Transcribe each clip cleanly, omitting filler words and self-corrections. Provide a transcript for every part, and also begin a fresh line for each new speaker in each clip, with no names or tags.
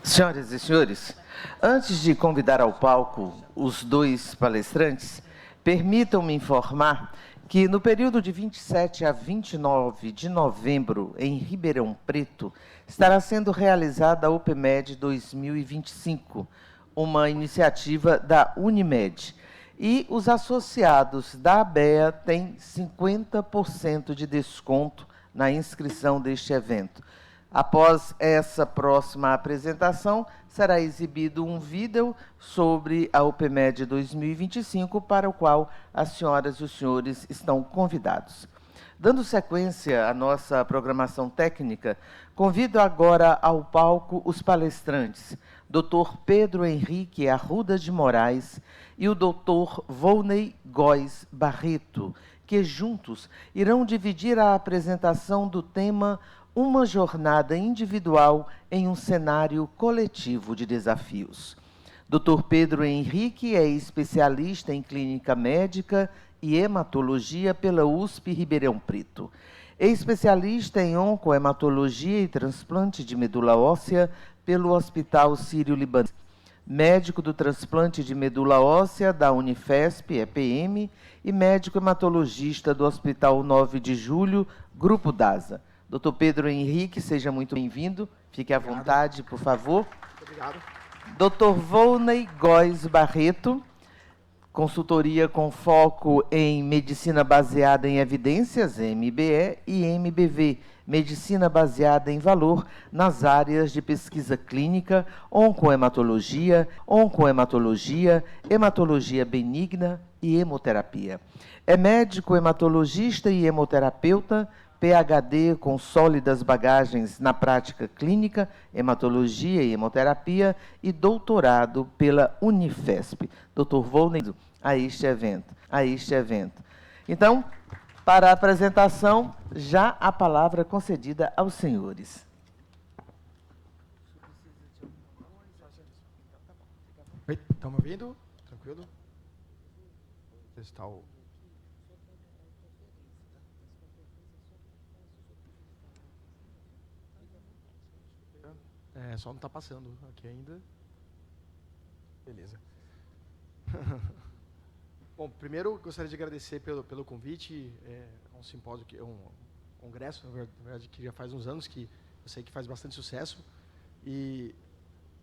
Senhoras e senhores, antes de convidar ao palco os dois palestrantes, permitam-me informar que no período de 27 a 29 de novembro, em Ribeirão Preto, estará sendo realizada a OPMED 2025, uma iniciativa da Unimed. E os associados da ABEA têm 50% de desconto na inscrição deste evento. Após essa próxima apresentação, será exibido um vídeo sobre a OPMED 2025, para o qual as senhoras e os senhores estão convidados. Dando sequência à nossa programação técnica, convido agora ao palco os palestrantes, Dr. Pedro Henrique Arruda de Moraes e o Dr. Volney Góes Barreto, que juntos irão dividir a apresentação do tema Uma jornada individual em um cenário coletivo de desafios. Dr. Pedro Henrique é especialista em clínica médica e hematologia pela USP Ribeirão Preto. É especialista em oncohematologia e transplante de medula óssea pelo Hospital Sírio-Libanês. Médico do transplante de medula óssea da Unifesp, EPM, e médico hematologista do Hospital 9 de Julho, Grupo DASA. Dr. Pedro Henrique, seja muito bem-vindo. Fique à vontade, por favor.
Obrigado.
Dr. Volney Góes Barreto, consultoria com foco em medicina baseada em evidências, MBE, e MBV, medicina baseada em valor, nas áreas de pesquisa clínica, oncohematologia, hematologia benigna e hemoterapia. É médico hematologista e hemoterapeuta, PhD com sólidas bagagens na prática clínica, hematologia e hemoterapia, e doutorado pela Unifesp. Dr. Volney, a este evento. Então, para a apresentação, já a palavra concedida aos senhores.
Oi, estão me ouvindo? Tranquilo? Testar o... só não está passando aqui ainda. Beleza. Bom, primeiro gostaria de agradecer pelo convite. É um simpósio, um congresso, na verdade, que já faz uns anos, que eu sei que faz bastante sucesso. E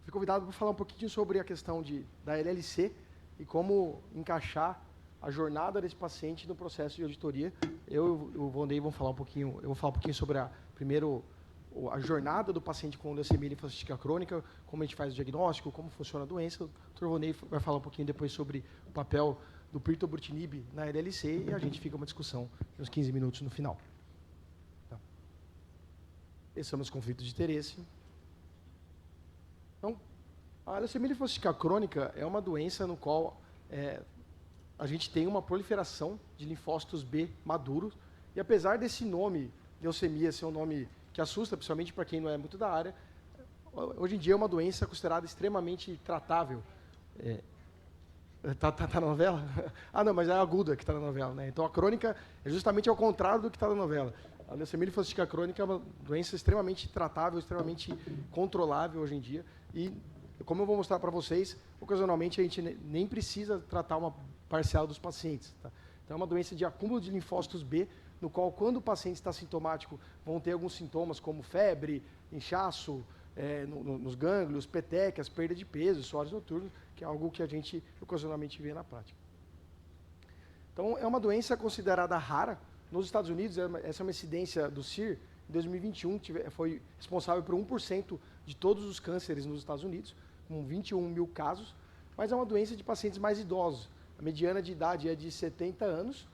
fui convidado para falar um pouquinho sobre a questão da LLC e como encaixar a jornada desse paciente no processo de auditoria. Eu e o Volney vamos falar um pouquinho, eu vou falar um pouquinho sobre a jornada do paciente com leucemia linfocítica crônica, como a gente faz o diagnóstico, como funciona a doença. O Dr. Volney vai falar um pouquinho depois sobre o papel do pirtobrutinib na LLC e a gente fica uma discussão de uns 15 minutos no final. Então, esses são os conflitos de interesse. Então, a leucemia linfocítica crônica é uma doença no qual a gente tem uma proliferação de linfócitos B maduros, e apesar desse nome, leucemia, ser um nome que assusta, principalmente para quem não é muito da área, hoje em dia é uma doença considerada extremamente tratável. Tá na novela? Ah, não, mas é a aguda que está na novela, né? Então a crônica é justamente ao contrário do que está na novela. A leucemia linfocítica crônica é uma doença extremamente tratável, extremamente controlável hoje em dia. E, como eu vou mostrar para vocês, ocasionalmente a gente nem precisa tratar uma parcial dos pacientes. Tá? Então é uma doença de acúmulo de linfócitos B, no qual, quando o paciente está sintomático, vão ter alguns sintomas como febre, inchaço, nos gânglios, petequias, perda de peso, suores noturnos, que é algo que a gente ocasionalmente vê na prática. Então, é uma doença considerada rara. Nos Estados Unidos, essa é uma incidência do CIR, em 2021, foi responsável por 1% de todos os cânceres nos Estados Unidos, com 21 mil casos, mas é uma doença de pacientes mais idosos. A mediana de idade é de 70 anos,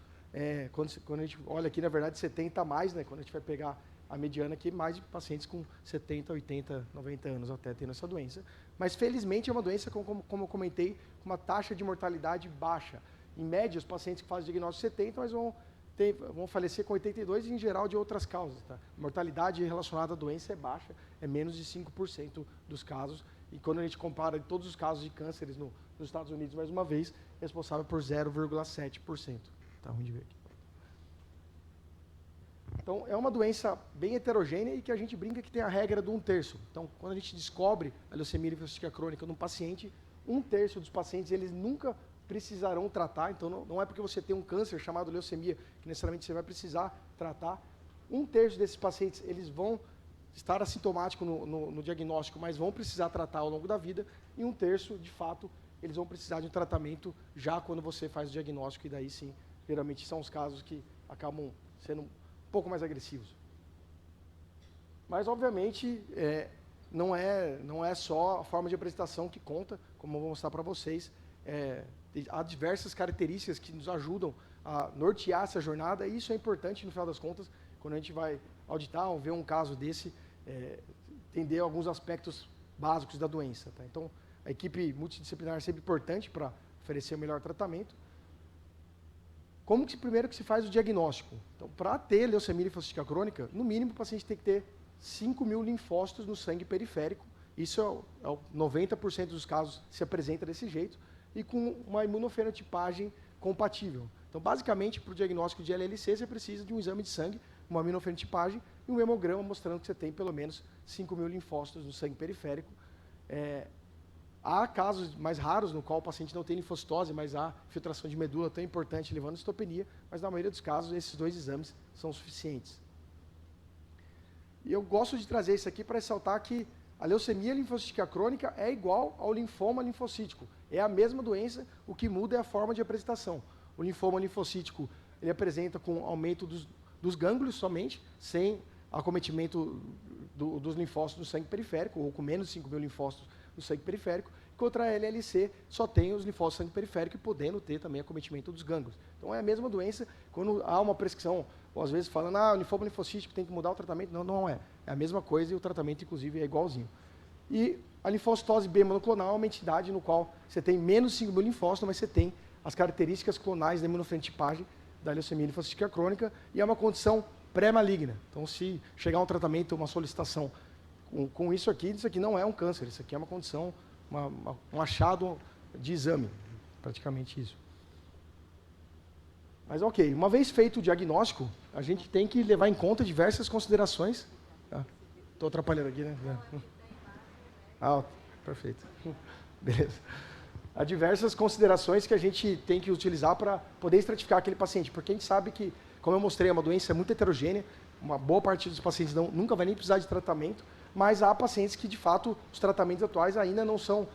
quando a gente olha aqui, na verdade, 70 a mais, né? Quando a gente vai pegar a mediana aqui, mais de pacientes com 70, 80, 90 anos até tendo essa doença. Mas, felizmente, é uma doença, como eu comentei, com uma taxa de mortalidade baixa. Em média, os pacientes que fazem diagnóstico 70, mas vão falecer com 82 e, em geral, de outras causas. Tá? A mortalidade relacionada à doença é baixa, é menos de 5% dos casos. E quando a gente compara todos os casos de cânceres nos Estados Unidos, mais uma vez, é responsável por 0,7%. Tá ruim de ver aqui. Então, é uma doença bem heterogênea e que a gente brinca que tem a regra do 1/3. Então, quando a gente descobre a leucemia linfocítica crônica num paciente, 1/3 dos pacientes eles nunca precisarão tratar. Então, não é porque você tem um câncer chamado leucemia que necessariamente você vai precisar tratar. 1/3 desses pacientes eles vão estar assintomáticos no diagnóstico, mas vão precisar tratar ao longo da vida. E 1/3, de fato, eles vão precisar de um tratamento já quando você faz o diagnóstico. E daí, sim, geralmente são os casos que acabam sendo um pouco mais agressivos. Mas, obviamente, não é só a forma de apresentação que conta, como eu vou mostrar para vocês. Há diversas características que nos ajudam a nortear essa jornada, e isso é importante, no final das contas, quando a gente vai auditar ou ver um caso desse, entender alguns aspectos básicos da doença. Tá? Então, a equipe multidisciplinar é sempre importante para oferecer o melhor tratamento. Como que primeiro que se faz o diagnóstico? Então, para ter leucemia linfocítica crônica, no mínimo o paciente tem que ter 5.000 linfócitos no sangue periférico. Isso é o 90% dos casos se apresenta desse jeito, e com uma imunofenotipagem compatível. Então, basicamente, para o diagnóstico de LLC, você precisa de um exame de sangue, uma imunofenotipagem e um hemograma mostrando que você tem pelo menos 5.000 linfócitos no sangue periférico. Há casos mais raros no qual o paciente não tem linfocitose, mas há filtração de medula tão importante levando a citopenia, mas na maioria dos casos esses 2 exames são suficientes. E eu gosto de trazer isso aqui para ressaltar que a leucemia linfocítica crônica é igual ao linfoma linfocítico. É a mesma doença, o que muda é a forma de apresentação. O linfoma linfocítico ele apresenta com aumento dos gânglios somente, sem acometimento dos linfócitos do sangue periférico, ou com menos de 5.000 linfócitos no sangue periférico, contra a LLC só tem os linfócitos do sangue periférico e podendo ter também acometimento dos gânglios. Então é a mesma doença, quando há uma prescrição, ou às vezes falando, o linfoma linfocítico tem que mudar o tratamento, não é. É a mesma coisa e o tratamento, inclusive, é igualzinho. E a linfocitose B monoclonal é uma entidade no qual você tem menos de 5.000 linfócitos, mas você tem as características clonais da imunofenotipagem da leucemia linfocítica crônica e é uma condição pré-maligna. Então, se chegar um tratamento, uma solicitação com isso aqui não é um câncer, isso aqui é uma condição, um achado de exame, praticamente isso. Mas ok, uma vez feito o diagnóstico, a gente tem que levar em conta diversas considerações. Estou atrapalhando aqui, né? Perfeito. Beleza. Há diversas considerações que a gente tem que utilizar para poder estratificar aquele paciente, porque a gente sabe que, como eu mostrei, é uma doença muito heterogênea, uma boa parte dos pacientes nunca vai nem precisar de tratamento, mas há pacientes que, de fato, os tratamentos atuais ainda não são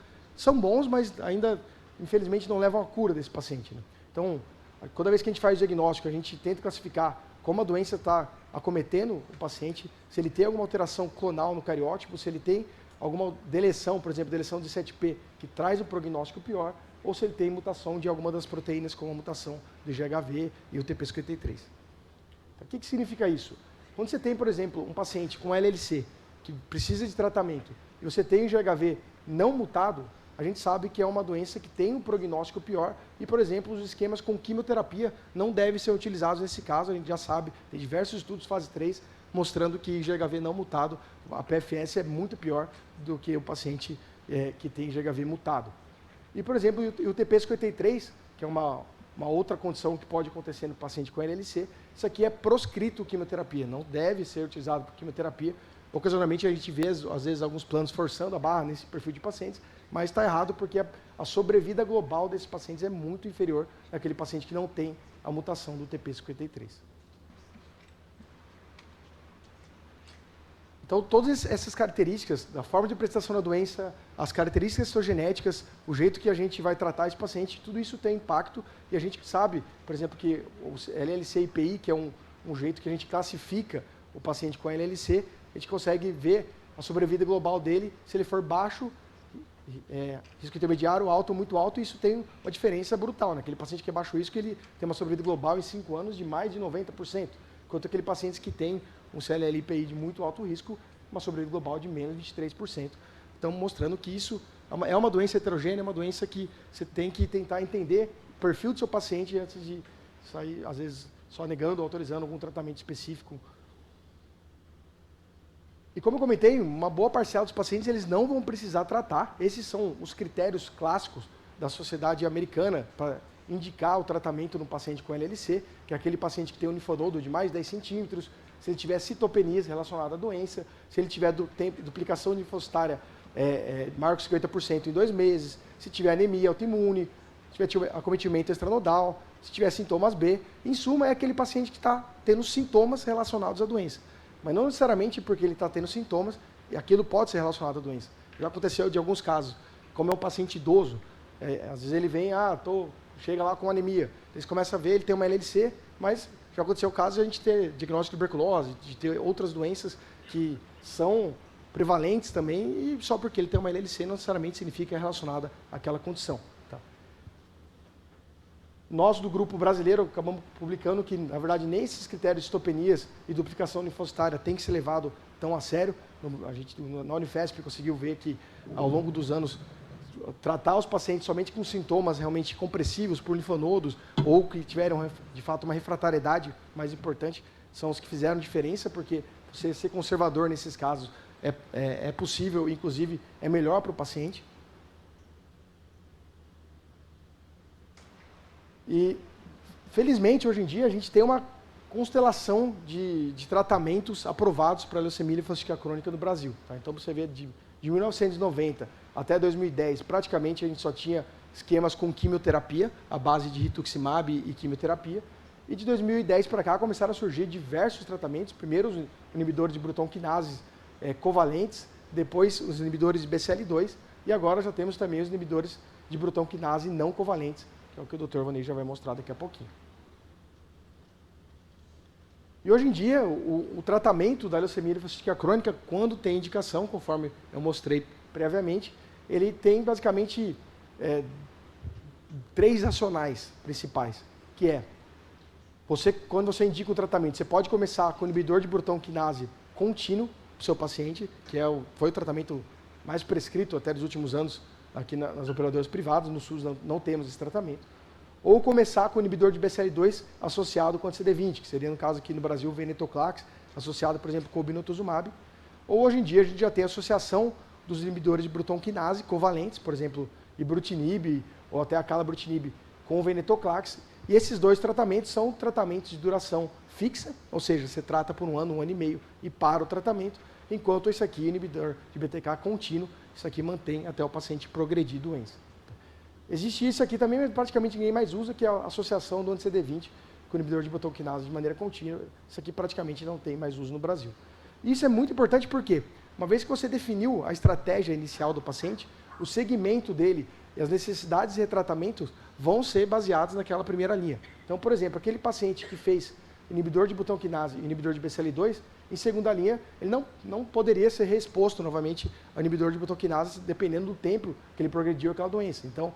bons, mas ainda, infelizmente, não levam à cura desse paciente. Né? Então, toda vez que a gente faz o diagnóstico, a gente tenta classificar como a doença está acometendo o paciente, se ele tem alguma alteração clonal no cariótipo, se ele tem alguma deleção, por exemplo, deleção de 7P, que traz o prognóstico pior, ou se ele tem mutação de alguma das proteínas, como a mutação do GHV e o TP53. Então, o que significa isso? Quando você tem, por exemplo, um paciente com LLC, que precisa de tratamento, e você tem o GHV não mutado, a gente sabe que é uma doença que tem um prognóstico pior e, por exemplo, os esquemas com quimioterapia não devem ser utilizados nesse caso, a gente já sabe, tem diversos estudos fase 3 mostrando que GHV não mutado, a PFS é muito pior do que o paciente que tem GHV mutado. E, por exemplo, o TP53, que é uma outra condição que pode acontecer no paciente com LLC, isso aqui é proscrito quimioterapia, não deve ser utilizado por quimioterapia. Ocasionalmente a gente vê, às vezes, alguns planos forçando a barra nesse perfil de pacientes, mas está errado porque a sobrevida global desses pacientes é muito inferior àquele paciente que não tem a mutação do TP53. Então, todas essas características, da forma de apresentação da doença, as características citogenéticas, o jeito que a gente vai tratar esse paciente, tudo isso tem impacto e a gente sabe, por exemplo, que o LLC-IPI, que é um jeito que a gente classifica o paciente com LLC, a gente consegue ver a sobrevida global dele, se ele for baixo, risco intermediário, alto ou muito alto, isso tem uma diferença brutal. Né? Aquele paciente que é baixo risco, ele tem uma sobrevida global em 5 anos de mais de 90%, enquanto aquele paciente que tem um CLL-IPI de muito alto risco, uma sobrevida global de menos de 23%. Então, mostrando que isso é uma doença heterogênea, é uma doença que você tem que tentar entender o perfil do seu paciente antes de sair, às vezes, só negando ou autorizando algum tratamento específico. E como eu comentei, uma boa parcela dos pacientes eles não vão precisar tratar. Esses são os critérios clássicos da sociedade americana para indicar o tratamento no paciente com LLC, que é aquele paciente que tem um linfonodo de mais de 10 centímetros, se ele tiver citopenias relacionada à doença, se ele tiver duplicação linfocitária maior que 50% em 2 meses, se tiver anemia autoimune, se tiver acometimento extranodal, se tiver sintomas B. Em suma, é aquele paciente que está tendo sintomas relacionados à doença. Mas não necessariamente porque ele está tendo sintomas, e aquilo pode ser relacionado à doença. Já aconteceu de alguns casos, como é um paciente idoso, às vezes ele vem, chega lá com anemia. Eles começam a ver, ele tem uma LLC, mas já aconteceu o caso de a gente ter diagnóstico de tuberculose, de ter outras doenças que são prevalentes também, e só porque ele tem uma LLC não necessariamente significa que é relacionada àquela condição. Tá? Nós, do grupo brasileiro, acabamos publicando que, na verdade, nem esses critérios de citopenias e duplicação linfocitária têm que ser levado tão a sério. A gente, na Unifesp, conseguiu ver que, ao longo dos anos, tratar os pacientes somente com sintomas realmente compressivos por linfonodos ou que tiveram, de fato, uma refratariedade mais importante, são os que fizeram diferença, porque você ser conservador nesses casos é possível, inclusive é melhor para o paciente. E, felizmente, hoje em dia, a gente tem uma constelação de tratamentos aprovados para leucemia linfocítica crônica no Brasil. Tá? Então, você vê de 1990 até 2010, praticamente a gente só tinha esquemas com quimioterapia, a base de rituximab e quimioterapia. E de 2010 para cá começaram a surgir diversos tratamentos, primeiro os inibidores de Bruton quinases covalentes, depois os inibidores de BCL2 e agora já temos também os inibidores de Bruton quinase não covalentes, que é o que o Dr. Vanei já vai mostrar daqui a pouquinho. E hoje em dia, o tratamento da leucemia linfocítica crônica, quando tem indicação, conforme eu mostrei previamente, ele tem basicamente 3 racionais principais, que é, quando você indica o tratamento, você pode começar com o inibidor de Bruton quinase contínuo para o seu paciente, que foi o tratamento mais prescrito até dos últimos anos aqui nas operadoras privadas, no SUS não temos esse tratamento. Ou começar com o inibidor de BCL2 associado com anti-CD20, que seria, no caso aqui no Brasil, o venetoclax, associado, por exemplo, com o obinutuzumab. Ou, hoje em dia, a gente já tem a associação dos inibidores de Bruton quinase covalentes, por exemplo, ibrutinib ou até a calabrutinib com o venetoclax. E esses 2 tratamentos são tratamentos de duração fixa, ou seja, você trata por 1 ano, 1 ano e meio e para o tratamento, enquanto esse aqui, inibidor de BTK contínuo, isso aqui mantém até o paciente progredir doença. Existe isso aqui também, mas praticamente ninguém mais usa, que é a associação do anti-CD20 com o inibidor de Bruton quinase de maneira contínua. Isso aqui praticamente não tem mais uso no Brasil. Isso é muito importante porque, uma vez que você definiu a estratégia inicial do paciente, o segmento dele e as necessidades de retratamento vão ser baseados naquela primeira linha. Então, por exemplo, aquele paciente que fez inibidor de Bruton quinase e inibidor de BCL2, em segunda linha, ele não poderia ser reexposto novamente ao inibidor de Bruton quinase, dependendo do tempo que ele progrediu aquela doença. Então,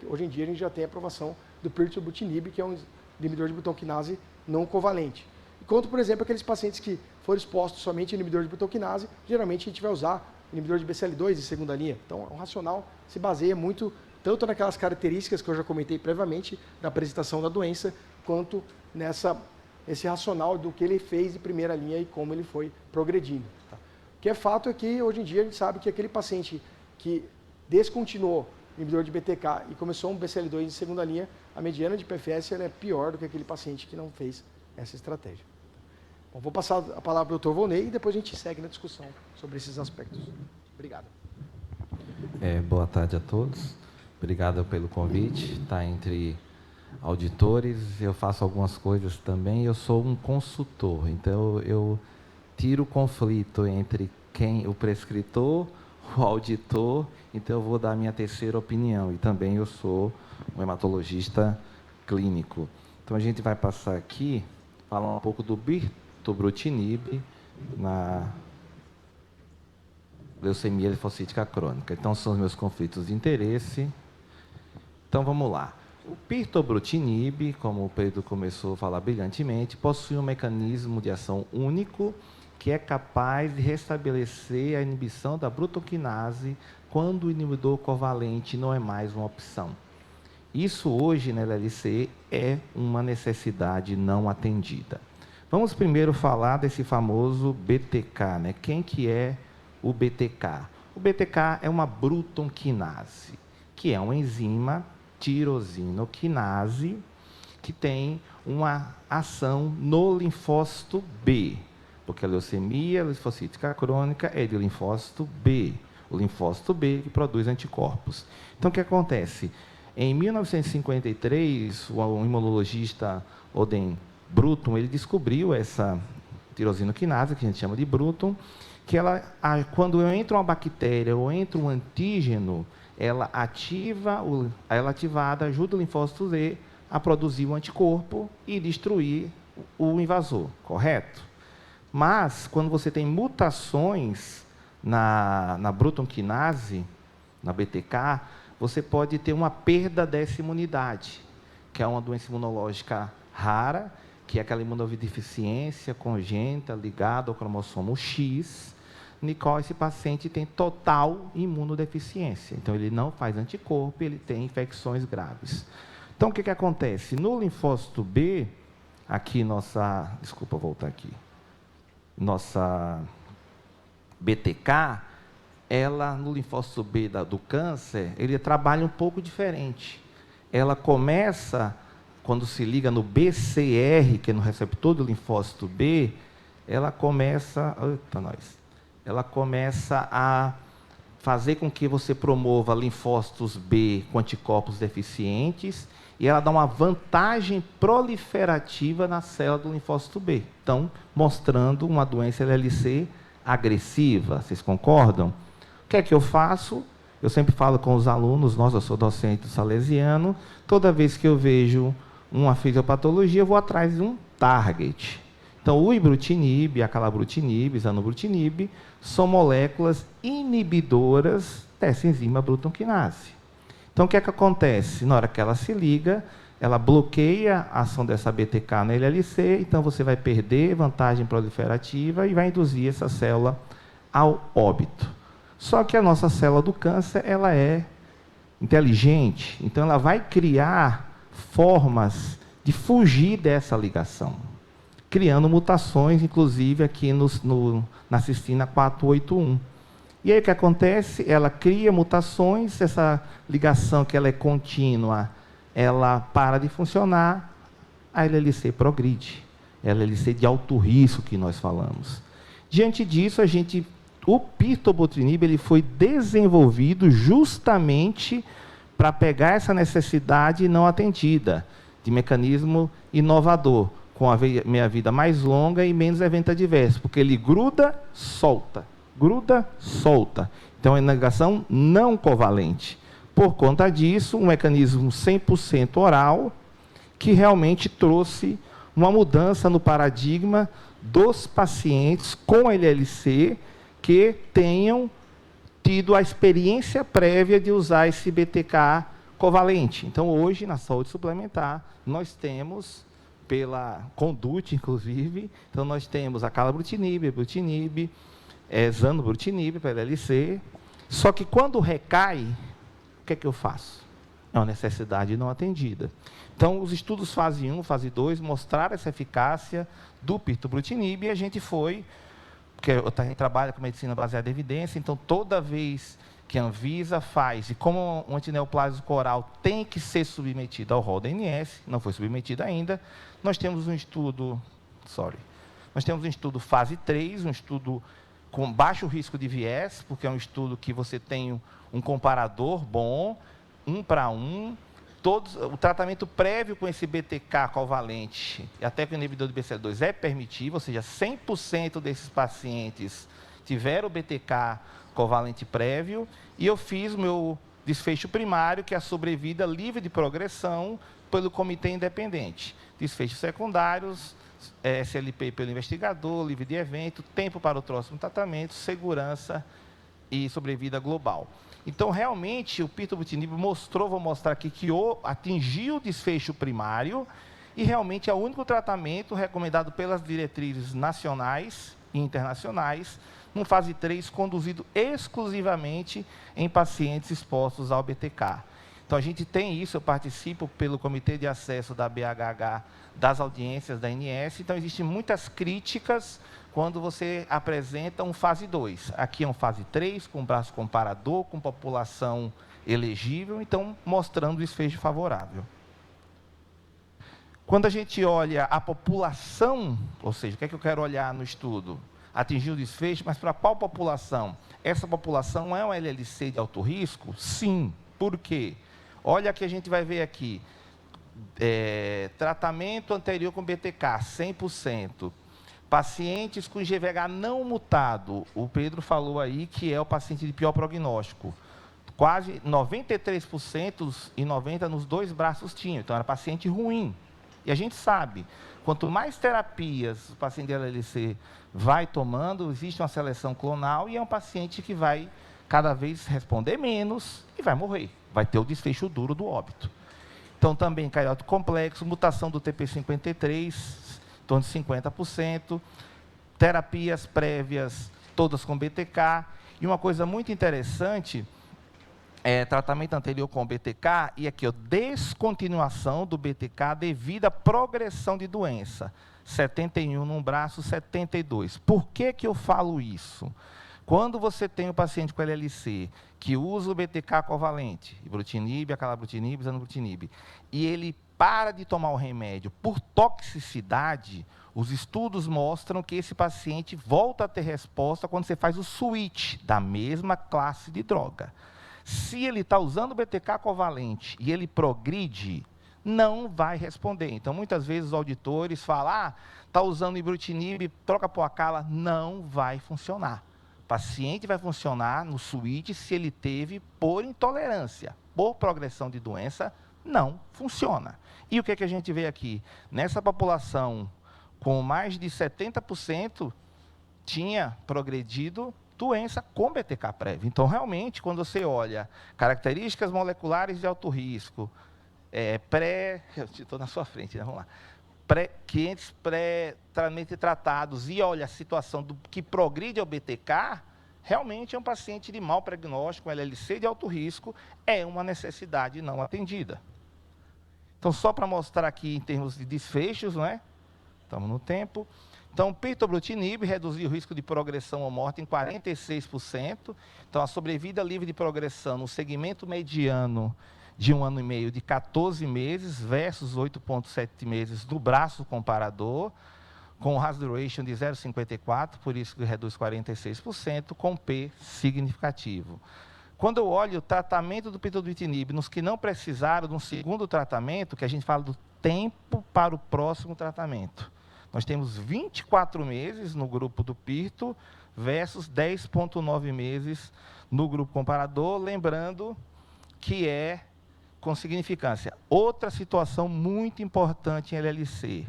hoje em dia, a gente já tem a aprovação do pirtobrutinib, que é um inibidor de Bruton quinase não covalente. Enquanto, por exemplo, aqueles pacientes que foram expostos somente ao inibidor de Bruton quinase, geralmente a gente vai usar inibidor de BCL2 em segunda linha. Então, o racional se baseia muito tanto naquelas características que eu já comentei previamente da apresentação da doença, quanto esse racional do que ele fez de primeira linha e como ele foi progredindo. Tá? O que é fato é que, hoje em dia, a gente sabe que aquele paciente que descontinuou o inibidor de BTK e começou um BCL2 em segunda linha, a mediana de PFS ela é pior do que aquele paciente que não fez essa estratégia. Bom, vou passar a palavra para o Dr. Volney e depois a gente segue na discussão sobre esses aspectos. Obrigado.
Boa tarde a todos. Obrigado pelo convite. Está entre auditores, eu faço algumas coisas também. Eu sou um consultor, então eu tiro o conflito entre o prescritor, o auditor. Então eu vou dar a minha terceira opinião. E também eu sou um hematologista clínico. Então a gente vai passar aqui, falar um pouco do pirtobrutinib na leucemia linfocítica crônica. Então são os meus conflitos de interesse. Então vamos lá. O pirtobrutinib, como o Pedro começou a falar brilhantemente, possui um mecanismo de ação único que é capaz de restabelecer a inibição da Bruton quinase quando o inibidor covalente não é mais uma opção. Isso hoje na LLC é uma necessidade não atendida. Vamos primeiro falar desse famoso BTK, né? Quem que é o BTK? O BTK é uma Bruton quinase, que é uma enzima tirosinoquinase, que tem uma ação no linfócito B, porque a leucemia linfocítica crônica é de linfócito B, o linfócito B que produz anticorpos. Então, o que acontece? Em 1953, o imunologista Oden Bruton, ele descobriu essa tirosinoquinase, que a gente chama de Bruton, que quando entra uma bactéria ou entra um antígeno, ela ativada ajuda o linfócito Z a produzir um anticorpo e destruir o invasor, correto? Mas, quando você tem mutações na Bruton quinase, na BTK, você pode ter uma perda dessa imunidade, que é uma doença imunológica rara, que é aquela imunodeficiência congênita ligada ao cromossomo X, no qual esse paciente tem total imunodeficiência. Então, ele não faz anticorpo, ele tem infecções graves. Então, o que acontece? No linfócito B, aqui desculpa, voltar aqui. Nossa BTK, ela, no linfócito B do câncer, ele trabalha um pouco diferente. Ela começa, quando se liga no BCR, que é no receptor do linfócito B, ela começa a fazer com que você promova linfócitos B com anticorpos deficientes e ela dá uma vantagem proliferativa na célula do linfócito B. Então, mostrando uma doença LLC agressiva. Vocês concordam? O que é que eu faço? Eu sempre falo com os alunos, eu sou docente do Salesiano, toda vez que eu vejo uma fisiopatologia, eu vou atrás de um target. Então, o ibrutinib, a acalabrutinib, zanubrutinib, são moléculas inibidoras dessa enzima Bruton quinase. Então, o que é que acontece? Na hora que ela se liga, ela bloqueia a ação dessa BTK na LLC, então você vai perder vantagem proliferativa e vai induzir essa célula ao óbito. Só que a nossa célula do câncer, ela é inteligente, então ela vai criar formas de fugir dessa ligação, criando mutações, inclusive aqui na cistina 481. E aí o que acontece? Ela cria mutações, essa ligação que ela é contínua, ela para de funcionar, a LLC progride. É a LLC de alto risco que nós falamos. Diante disso, o pirtobrutinib ele foi desenvolvido justamente para pegar essa necessidade não atendida, de mecanismo inovador, com a meia-vida mais longa e menos evento adverso, porque ele gruda, solta. Gruda, solta. Então, é uma ligação não covalente. Por conta disso, um mecanismo 100% oral, que realmente trouxe uma mudança no paradigma dos pacientes com LLC que tenham tido a experiência prévia de usar esse BTK covalente. Então, hoje, na saúde suplementar, nós temos, pela Conduct, inclusive, então nós temos a acalabrutinib, ibrutinib, zanubrutinib para LLC, só que quando recai, o que é que eu faço? É uma necessidade não atendida. Então, os estudos fase 1, fase 2, mostraram essa eficácia do pirtobrutinib e a gente foi, porque a gente trabalha com medicina baseada em evidência, então toda vez que a Anvisa faz, e como o antineoplásico oral tem que ser submetido ao rol da ANS, não foi submetido ainda, nós temos um estudo fase 3, um estudo com baixo risco de viés, porque é um estudo que você tem um comparador bom, 1 para 1, o tratamento prévio com esse BTK covalente, e até com o inibidor do BCL2 é permitido, ou seja, 100% desses pacientes tiveram o BTK covalente prévio, e eu fiz o meu desfecho primário, que é a sobrevida livre de progressão pelo comitê independente. Desfechos secundários, SLP pelo investigador, livre de evento, tempo para o próximo tratamento, segurança e sobrevida global. Então, realmente, o pirtobrutinib vou mostrar aqui que atingiu o desfecho primário e realmente é o único tratamento recomendado pelas diretrizes nacionais e internacionais, num fase 3, conduzido exclusivamente em pacientes expostos ao BTK. Então, a gente tem isso, eu participo pelo Comitê de Acesso da BHH, das audiências da ANS, então existem muitas críticas quando você apresenta um fase 2. Aqui é um fase 3, com braço comparador, com população elegível, então mostrando desfecho favorável. Quando a gente olha a população, ou seja, o que é que eu quero olhar no estudo? Atingir o desfecho, mas para qual população? Essa população é um LLC de alto risco? Sim. Por quê? Olha que a gente vai ver aqui. Tratamento anterior com BTK, 100%. Pacientes com GVH não mutado. O Pedro falou aí que é o paciente de pior prognóstico. Quase 93% e 90% nos dois braços tinham. Então, era paciente ruim. E a gente sabe, quanto mais terapias o paciente de LLC vai tomando, existe uma seleção clonal e é um paciente que vai cada vez responder menos e vai morrer. Vai ter o desfecho duro do óbito. Então, também cariótipo complexo, mutação do TP53, em torno de 50%, terapias prévias, todas com BTK. E uma coisa muito interessante, tratamento anterior com BTK, e aqui, descontinuação do BTK devido à progressão de doença. 71 num braço, 72. Por que que eu falo isso? Quando você tem um paciente com LLC que usa o BTK covalente, ibrutinib, acalabrutinib, zanubrutinib, e ele para de tomar o remédio por toxicidade, os estudos mostram que esse paciente volta a ter resposta quando você faz o switch da mesma classe de droga. Se ele está usando o BTK covalente e ele progride, não vai responder. Então, muitas vezes os auditores falam, está usando ibrutinib, troca por acala, não vai funcionar. O paciente vai funcionar no switch se ele teve por intolerância, por progressão de doença, não funciona. E o que é que a gente vê aqui? Nessa população, com mais de 70%, tinha progredido doença com BTK prévio. Então, realmente, quando você olha características moleculares de alto risco, eu estou na sua frente, né? Vamos lá. Clientes pré-tratamento tratados e olha a situação do que progride ao BTK, realmente é um paciente de mau prognóstico, um LLC de alto risco, é uma necessidade não atendida. Então, só para mostrar aqui em termos de desfechos, não é? Estamos no tempo. Então, pirtobrutinib reduziu o risco de progressão ou morte em 46%. Então, a sobrevida livre de progressão no segmento mediano de 1 ano e meio de 14 meses versus 8,7 meses do braço comparador, com hazard duration de 0,54, por isso que reduz 46%, com P significativo. Quando eu olho o tratamento do pirtobrutinib nos que não precisaram de um segundo tratamento, que a gente fala do tempo para o próximo tratamento. Nós temos 24 meses no grupo do pirto versus 10,9 meses no grupo comparador, lembrando que é com significância. Outra situação muito importante em LLC.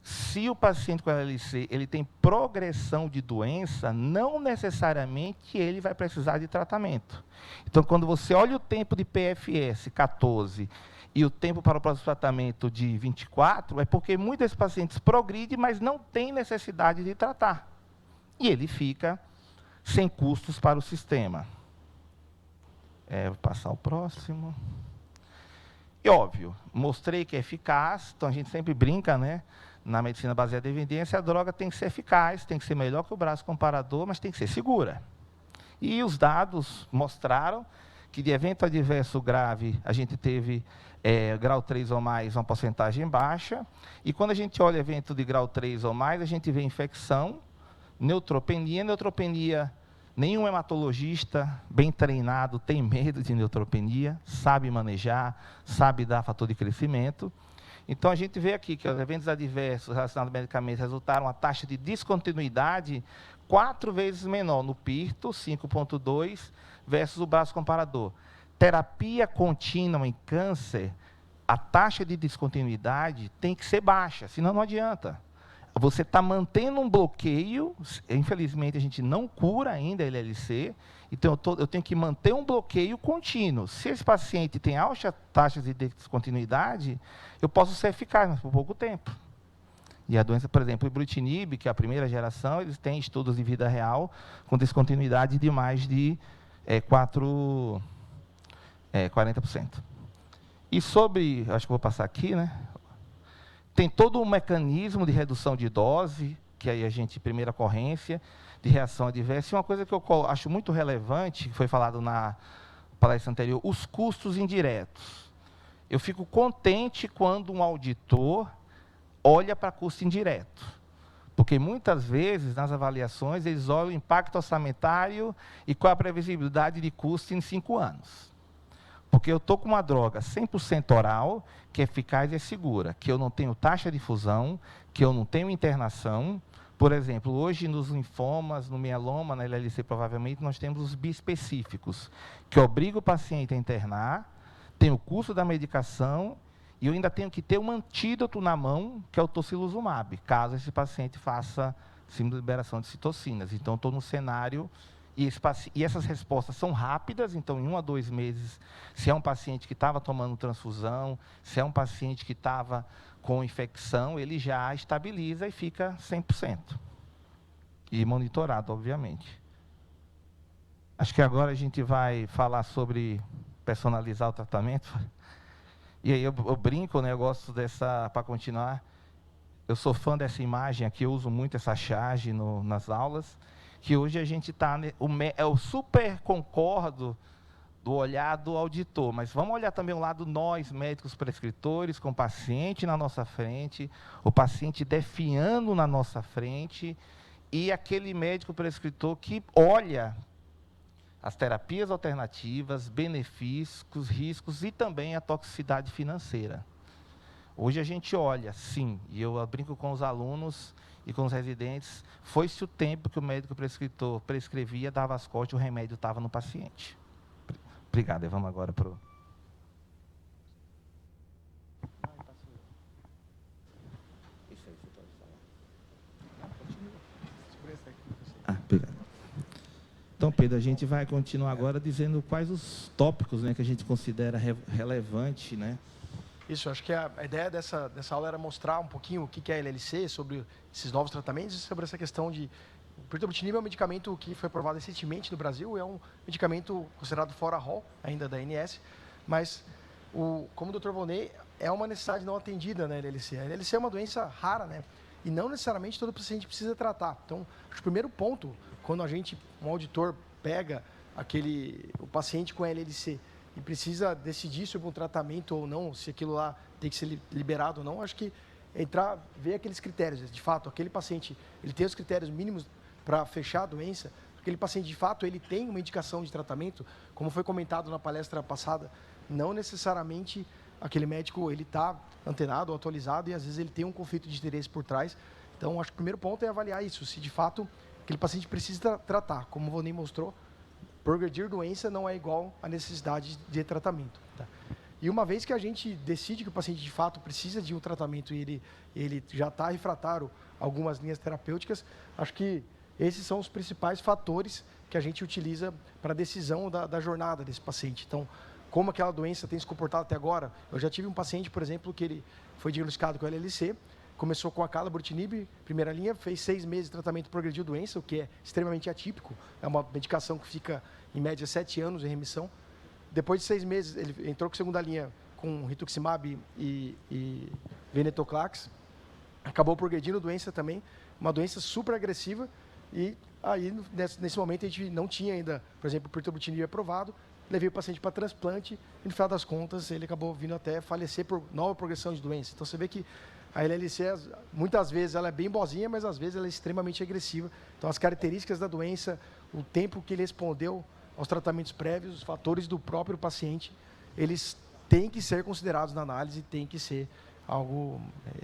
Se o paciente com LLC ele tem progressão de doença, não necessariamente ele vai precisar de tratamento. Então, quando você olha o tempo de PFS, 14, e o tempo para o próximo tratamento de 24, é porque muitos desses pacientes progridem, mas não tem necessidade de tratar. E ele fica sem custos para o sistema. Vou passar o próximo. E, óbvio, mostrei que é eficaz, então a gente sempre brinca, né? Na medicina baseada em evidência, a droga tem que ser eficaz, tem que ser melhor que o braço comparador, mas tem que ser segura. E os dados mostraram que de evento adverso grave, a gente teve grau 3 ou mais, uma porcentagem baixa, e quando a gente olha evento de grau 3 ou mais, a gente vê infecção, neutropenia, nenhum hematologista bem treinado tem medo de neutropenia, sabe manejar, sabe dar fator de crescimento. Então, a gente vê aqui que os eventos adversos relacionados a medicamentos resultaram uma taxa de descontinuidade 4 vezes menor no pirto, 5,2, versus o braço comparador. Terapia contínua em câncer, a taxa de descontinuidade tem que ser baixa, senão não adianta. Você está mantendo um bloqueio, infelizmente a gente não cura ainda a LLC, então eu tenho que manter um bloqueio contínuo. Se esse paciente tem alta taxa de descontinuidade, eu posso ser eficaz, mas por pouco tempo. E a doença, por exemplo, o ibrutinib, que é a primeira geração, eles têm estudos de vida real com descontinuidade de mais de 40%. E sobre, acho que vou passar aqui, né? Tem todo um mecanismo de redução de dose, que aí a gente, primeira ocorrência, de reação adversa. E uma coisa que eu acho muito relevante, que foi falado na palestra anterior, os custos indiretos. Eu fico contente quando um auditor olha para custo indireto, porque muitas vezes, nas avaliações, eles olham o impacto orçamentário e qual a previsibilidade de custo em 5 anos. Porque eu estou com uma droga 100% oral, que é eficaz e é segura, que eu não tenho taxa de difusão, que eu não tenho internação. Por exemplo, hoje nos linfomas, no mieloma, na LLC, provavelmente, nós temos os bispecíficos, que obrigam o paciente a internar, tem o custo da medicação, e eu ainda tenho que ter um antídoto na mão, que é o tocilizumab, caso esse paciente faça síndrome de liberação de citocinas. Então, estou no cenário, e essas respostas são rápidas, então, em 1 a 2 meses, se é um paciente que estava tomando transfusão, se é um paciente que estava com infecção, ele já estabiliza e fica 100%. E monitorado, obviamente. Acho que agora a gente vai falar sobre personalizar o tratamento. E aí eu brinco, né, eu gosto dessa, para continuar, eu sou fã dessa imagem aqui, eu uso muito essa charge nas aulas, que hoje a gente está, eu super concordo do olhar do auditor, mas vamos olhar também o lado nós, médicos prescritores, com o paciente na nossa frente, o paciente definhando na nossa frente, e aquele médico prescritor que olha as terapias alternativas, benefícios, riscos e também a toxicidade financeira. Hoje a gente olha, sim, e eu brinco com os alunos e com os residentes, foi-se o tempo que o médico prescritor prescrevia, dava as costas, o remédio estava no paciente. Obrigado, vamos agora para o... Obrigado. Então, Pedro, a gente vai continuar agora dizendo quais os tópicos, né, que a gente considera relevante, né?
Isso, acho que a ideia dessa aula era mostrar um pouquinho o que é a LLC, sobre esses novos tratamentos e sobre essa questão de... O pirtobrutinib é um medicamento que foi aprovado recentemente no Brasil, é um medicamento considerado fora rol, ainda da ANS, mas, como o Dr. Volney, é uma necessidade não atendida na LLC. A LLC é uma doença rara, né? E não necessariamente todo paciente precisa tratar. Então, acho que o primeiro ponto, quando um auditor pega o paciente com LLC e precisa decidir sobre um tratamento ou não, se aquilo lá tem que ser liberado ou não, acho que ver aqueles critérios. De fato, aquele paciente, ele tem os critérios mínimos para fechar a doença, aquele paciente, de fato, ele tem uma indicação de tratamento, como foi comentado na palestra passada, não necessariamente aquele médico ele está antenado ou atualizado e às vezes ele tem um conflito de interesse por trás. Então, acho que o primeiro ponto é avaliar isso, se de fato aquele paciente precisa tratar. Como o Volney mostrou, progredir doença não é igual à necessidade de tratamento. Tá? E uma vez que a gente decide que o paciente de fato precisa de um tratamento e ele já está refratário a algumas linhas terapêuticas, acho que esses são os principais fatores que a gente utiliza para a decisão da jornada desse paciente. Então, como aquela doença tem se comportado até agora, eu já tive um paciente, por exemplo, que ele foi diagnosticado com LLC, começou com a acalabrutinib, primeira linha, fez 6 meses de tratamento, progrediu doença, o que é extremamente atípico. É uma medicação que fica, em média, 7 anos em remissão. Depois de 6 meses, ele entrou com segunda linha com rituximab e venetoclax. Acabou progredindo doença também, uma doença super agressiva. E aí, nesse momento, a gente não tinha ainda, por exemplo, o pirtobrutinib aprovado. Levei o paciente para transplante e, no final das contas, ele acabou vindo até falecer por nova progressão de doença. Então, você vê que a LLC, muitas vezes, ela é bem boazinha, mas às vezes ela é extremamente agressiva. Então, as características da doença, o tempo que ele respondeu aos tratamentos prévios, os fatores do próprio paciente, eles têm que ser considerados na análise, tem que ser algo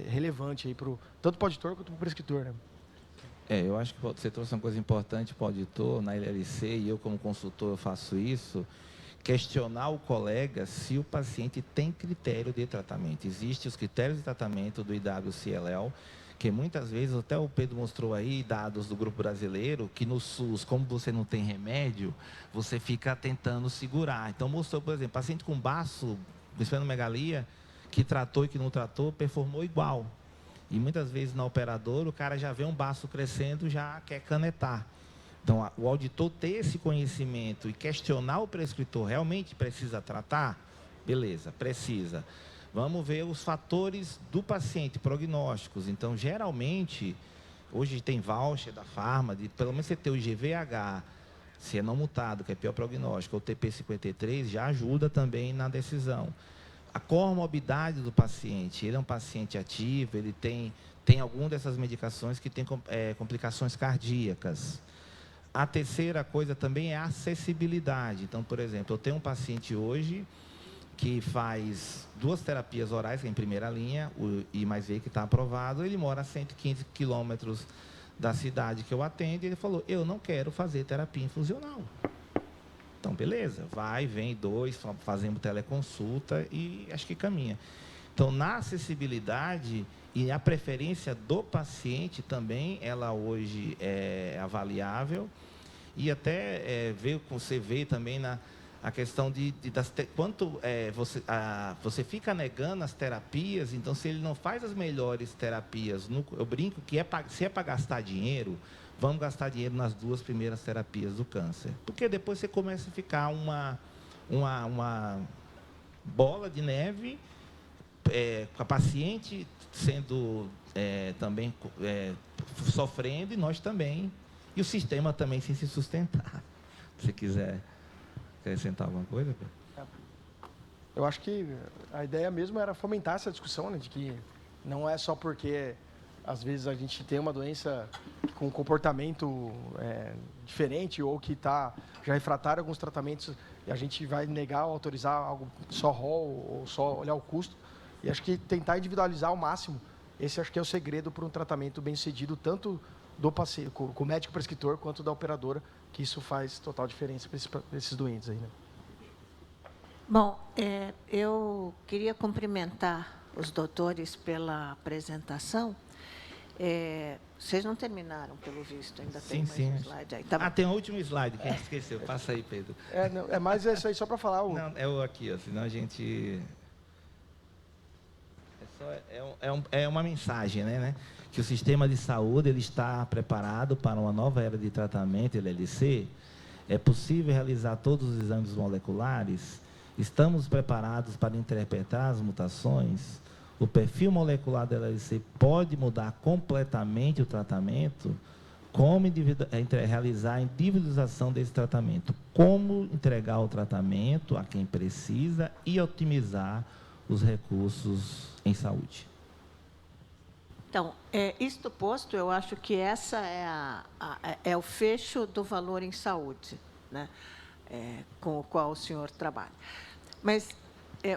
relevante aí tanto para o auditor quanto para o prescritor, né?
Eu acho que você trouxe uma coisa importante para o auditor na LLC, e eu, como consultor, eu faço isso, questionar o colega se o paciente tem critério de tratamento. Existem os critérios de tratamento do IWCLL, que muitas vezes, até o Pedro mostrou aí, dados do grupo brasileiro, que no SUS, como você não tem remédio, você fica tentando segurar. Então, mostrou, por exemplo, paciente com baço, esplenomegalia, que tratou e que não tratou, performou igual. E muitas vezes na operadora, o cara já vê um baço crescendo, já quer canetar. Então, o auditor ter esse conhecimento e questionar o prescritor, realmente precisa tratar? Beleza, precisa. Vamos ver os fatores do paciente, prognósticos. Então, geralmente, hoje tem voucher da Pharma, de pelo menos você ter o IGVH, Se é não mutado, que é pior prognóstico, ou TP53, já ajuda também na decisão. A comorbidade do paciente, ele é um paciente ativo, ele tem alguma dessas medicações que tem complicações cardíacas. A terceira coisa também é a acessibilidade. Então, por exemplo, eu tenho um paciente hoje que faz 2 terapias orais, que é em primeira linha, o I+V que está aprovado, ele mora a 115 quilômetros da cidade que eu atendo, e ele falou, eu não quero fazer terapia infusional. Então, beleza, vai, vem 2, fazemos teleconsulta e acho que caminha. Então, na acessibilidade e a preferência do paciente também, ela hoje é avaliável, e até você vê também a questão quanto você fica negando as terapias, então se ele não faz as melhores terapias, eu brinco que se é para gastar dinheiro, vamos gastar dinheiro nas 2 primeiras terapias do câncer. Porque depois você começa a ficar uma bola de neve, com a paciente sendo também sofrendo e nós também, e o sistema também sem se sustentar. Se você quiser acrescentar alguma coisa, Pedro?
Eu acho que a ideia mesmo era fomentar essa discussão, né, de que não é só porque às vezes a gente tem uma doença com um comportamento diferente ou que está já refratário a alguns tratamentos e a gente vai negar ou autorizar algo só rol ou só olhar o custo. E acho que tentar individualizar ao máximo, esse acho que é o segredo para um tratamento bem sucedido, tanto do paciente, com o médico prescritor, quanto da operadora, que isso faz total diferença para esses doentes aí, né?
Bom, eu queria cumprimentar os doutores pela apresentação. Vocês não terminaram, pelo visto, ainda tem mais um slide aí. Tá,
tem o último slide, que a gente esqueceu. Passa aí, Pedro.
Mais isso aí só para falar.
Não, é o aqui, ó, senão a gente... É uma mensagem, né? Que o sistema de saúde ele está preparado para uma nova era de tratamento, LLC. É possível realizar todos os exames moleculares. Estamos preparados para interpretar as mutações. O perfil molecular da LLC pode mudar completamente o tratamento. Como realizar a individualização desse tratamento. Como entregar o tratamento a quem precisa e otimizar os recursos em saúde.
Então, isto posto, eu acho que essa é o fecho do valor em saúde, né? Com o qual o senhor trabalha. Mas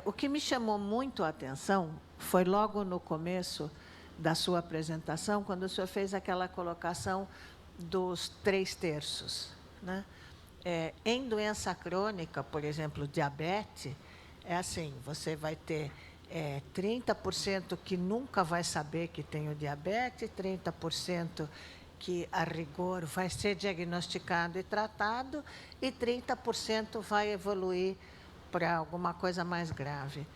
o que me chamou muito a atenção foi logo no começo da sua apresentação, quando o senhor fez aquela colocação dos 3/3, né? Em doença crônica, por exemplo, diabetes, é assim, você vai ter 30% que nunca vai saber que tem o diabetes, 30% que, a rigor, vai ser diagnosticado e tratado, e 30% vai evoluir para alguma coisa mais grave.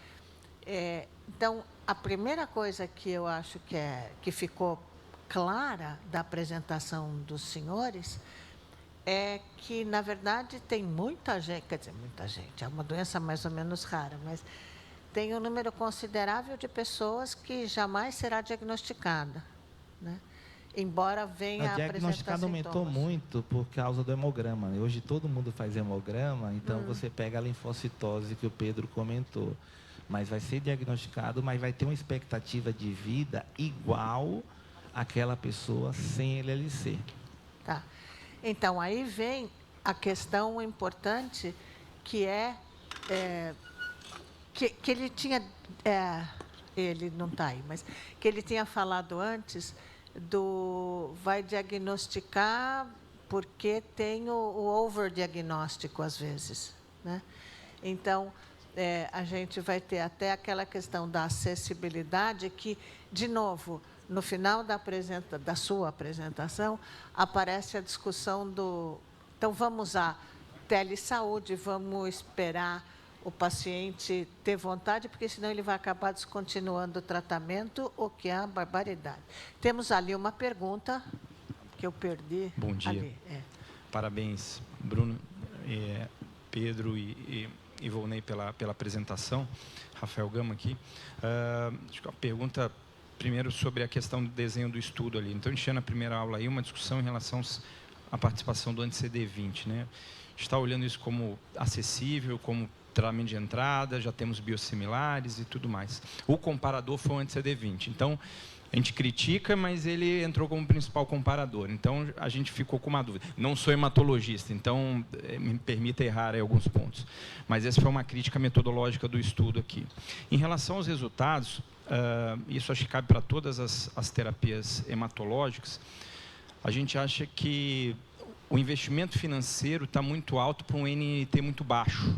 Então, a primeira coisa que eu acho que ficou clara da apresentação dos senhores é que, na verdade, tem muita gente, quer dizer, muita gente, é uma doença mais ou menos rara, mas tem um número considerável de pessoas que jamais será diagnosticada, né? Embora venha a
diagnosticado aumentou muito por causa do hemograma. Hoje todo mundo faz hemograma, então você pega a linfocitose que o Pedro comentou. Mas vai ser diagnosticado, mas vai ter uma expectativa de vida igual àquela pessoa sem LLC.
Tá. Então, aí vem a questão importante, que que ele tinha... ele não está aí, mas que ele tinha falado antes vai diagnosticar porque tem o overdiagnóstico, às vezes, né? Então, a gente vai ter até aquela questão da acessibilidade que, de novo, no final da sua apresentação, aparece a discussão do... Então, vamos usar telesaúde, vamos esperar o paciente ter vontade, porque senão ele vai acabar descontinuando o tratamento, o que é uma barbaridade. Temos ali uma pergunta que eu perdi.
Bom dia.
Ali.
Parabéns, Bruno, Pedro e Volney pela apresentação. Rafael Gama aqui. Acho que a pergunta, primeiro, sobre a questão do desenho do estudo ali. Então, a gente tinha na primeira aula aí uma discussão em relação a participação do anti-CD20, né? A gente está olhando isso como acessível, como tratamento de entrada, já temos biosimilares e tudo mais. O comparador foi o anti-CD20. Então, a gente critica, mas ele entrou como principal comparador. Então, a gente ficou com uma dúvida. Não sou hematologista, então me permita errar em alguns pontos. Mas essa foi uma crítica metodológica do estudo aqui. Em relação aos resultados, isso acho que cabe para todas as terapias hematológicas, a gente acha que o investimento financeiro está muito alto para um NNT muito baixo.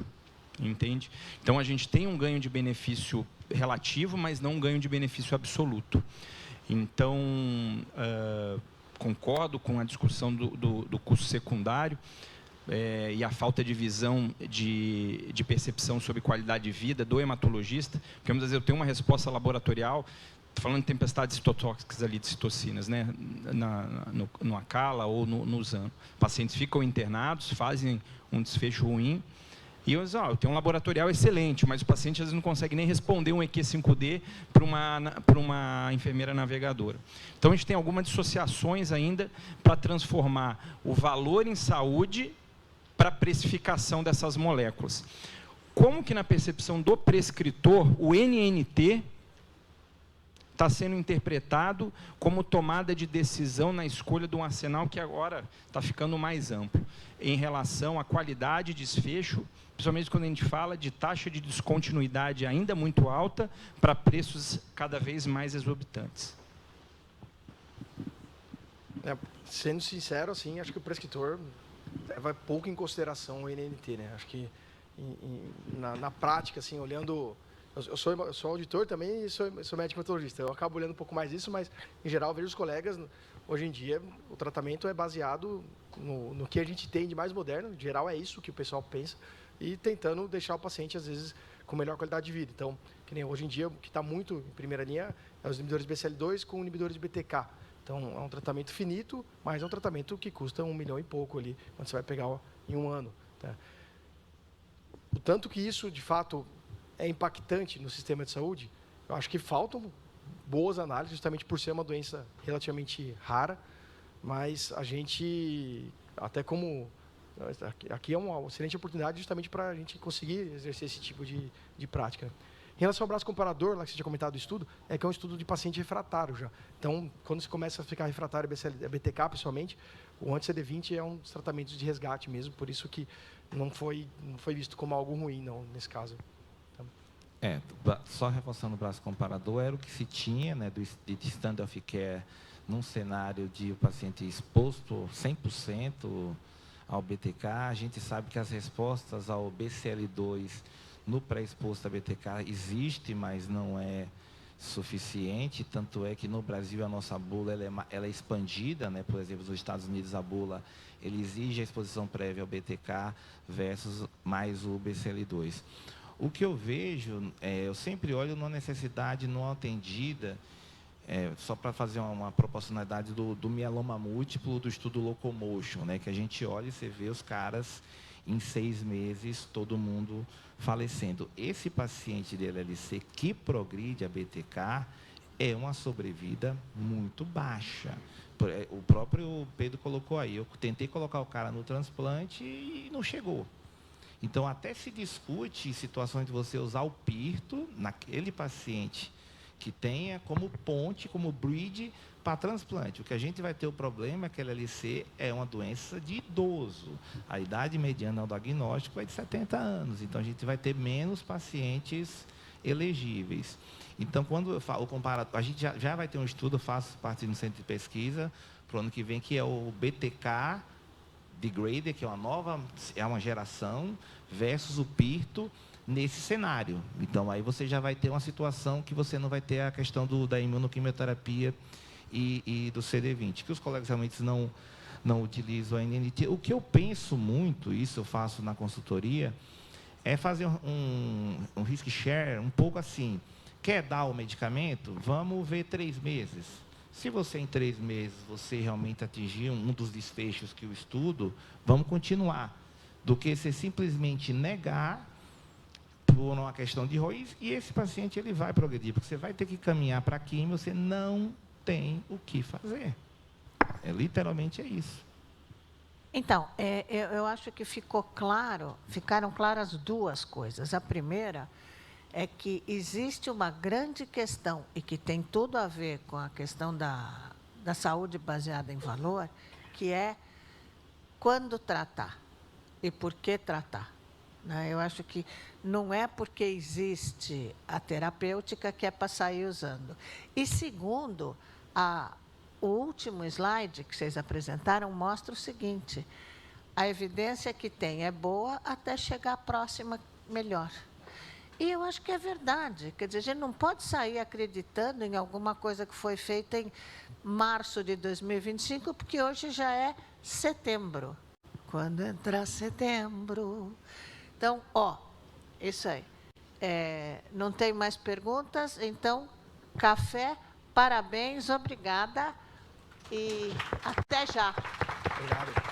Entende? Então, a gente tem um ganho de benefício relativo, mas não um ganho de benefício absoluto. Então, concordo com a discussão do custo secundário e a falta de visão de percepção sobre qualidade de vida do hematologista, porque muitas vezes eu tenho uma resposta laboratorial, estou falando de tempestades citotóxicas ali de citocinas, né, no ACALA ou no ZAN. Pacientes ficam internados, fazem um desfecho ruim, e eu tenho um laboratorial excelente, mas o paciente às vezes não consegue nem responder um EQ5D para uma enfermeira navegadora. Então, a gente tem algumas dissociações ainda para transformar o valor em saúde para a precificação dessas moléculas. Como que na percepção do prescritor, o NNT está sendo interpretado como tomada de decisão na escolha de um arsenal que agora está ficando mais amplo, em relação à qualidade de desfecho, principalmente quando a gente fala de taxa de descontinuidade ainda muito alta para preços cada vez mais exorbitantes.
Sendo sincero, assim, acho que o prescritor leva pouco em consideração o NNT, né? Acho que na prática, assim, olhando... Eu sou auditor também e sou médico hematologista. Eu acabo olhando um pouco mais isso, mas, em geral, eu vejo os colegas, hoje em dia, o tratamento é baseado no que a gente tem de mais moderno. Em geral, é isso que o pessoal pensa. E tentando deixar o paciente, às vezes, com melhor qualidade de vida. Então, que nem hoje em dia, o que está muito em primeira linha é os inibidores BCL2 com inibidores de BTK. Então, é um tratamento finito, mas é um tratamento que custa $1 milhão e pouco ali, quando você vai pegar em um ano. Tá? O tanto que isso, de fato, é impactante no sistema de saúde, eu acho que faltam boas análises, justamente por ser uma doença relativamente rara, mas a gente, até como... Aqui é uma excelente oportunidade justamente para a gente conseguir exercer esse tipo de prática. Em relação ao braço comparador, lá que você tinha comentado do estudo, é que é um estudo de paciente refratário já. Então, quando você começa a ficar refratário a BTK, principalmente, o anti-CD20 é um dos tratamentos de resgate mesmo, por isso que não foi visto como algo ruim, não, nesse caso.
Só reforçando o braço comparador, era o que se tinha, né, de standard of care num cenário de o paciente exposto 100% ao BTK. A gente sabe que as respostas ao BCL2 no pré-exposto a BTK existe, mas não é suficiente, tanto é que no Brasil a nossa bula ela é expandida, né? Por exemplo, nos Estados Unidos a bula ele exige a exposição prévia ao BTK versus mais o BCL2. O que eu vejo, eu sempre olho numa necessidade não atendida, só para fazer uma proporcionalidade do mieloma múltiplo, do estudo Locomotion, né? Que a gente olha e você vê os caras em 6 meses, todo mundo falecendo. Esse paciente de LLC que progride a BTK é uma sobrevida muito baixa. O próprio Pedro colocou aí, eu tentei colocar o cara no transplante e não chegou. Então, até se discute situações de você usar o pirto naquele paciente que tenha como ponte, como bridge para transplante. O que a gente vai ter o problema é que a LLC é uma doença de idoso. A idade mediana ao diagnóstico é de 70 anos. Então, a gente vai ter menos pacientes elegíveis. Então, quando eu falo comparato, a gente já vai ter um estudo, eu faço parte de um centro de pesquisa para o ano que vem, que é o BTK degrader, que é uma geração, versus o pirto nesse cenário. Então, aí você já vai ter uma situação que você não vai ter a questão da imunoquimioterapia e do CD20, que os colegas realmente não utilizam a NNT. O que eu penso muito, isso eu faço na consultoria, é fazer um risk share um pouco assim. Quer dar o medicamento? Vamos ver 3 meses. Se você, em 3 meses, você realmente atingir um dos desfechos que eu estudo, vamos continuar. Do que você simplesmente negar por uma questão de ROI, e esse paciente ele vai progredir, porque você vai ter que caminhar para a quimio, você não tem o que fazer. Literalmente é isso.
Então, eu acho que ficaram claras duas coisas. A primeira é que existe uma grande questão, e que tem tudo a ver com a questão da saúde baseada em valor, que é quando tratar e por que tratar. Né? Eu acho que não é porque existe a terapêutica que é para sair usando. E, segundo, o último slide que vocês apresentaram mostra o seguinte: a evidência que tem é boa até chegar à próxima melhor. E eu acho que é verdade. Quer dizer, a gente não pode sair acreditando em alguma coisa que foi feita em março de 2025, porque hoje já é setembro. Quando entrar setembro. Então, isso aí. Não tem mais perguntas, então, café, parabéns, obrigada e até já.
Obrigado.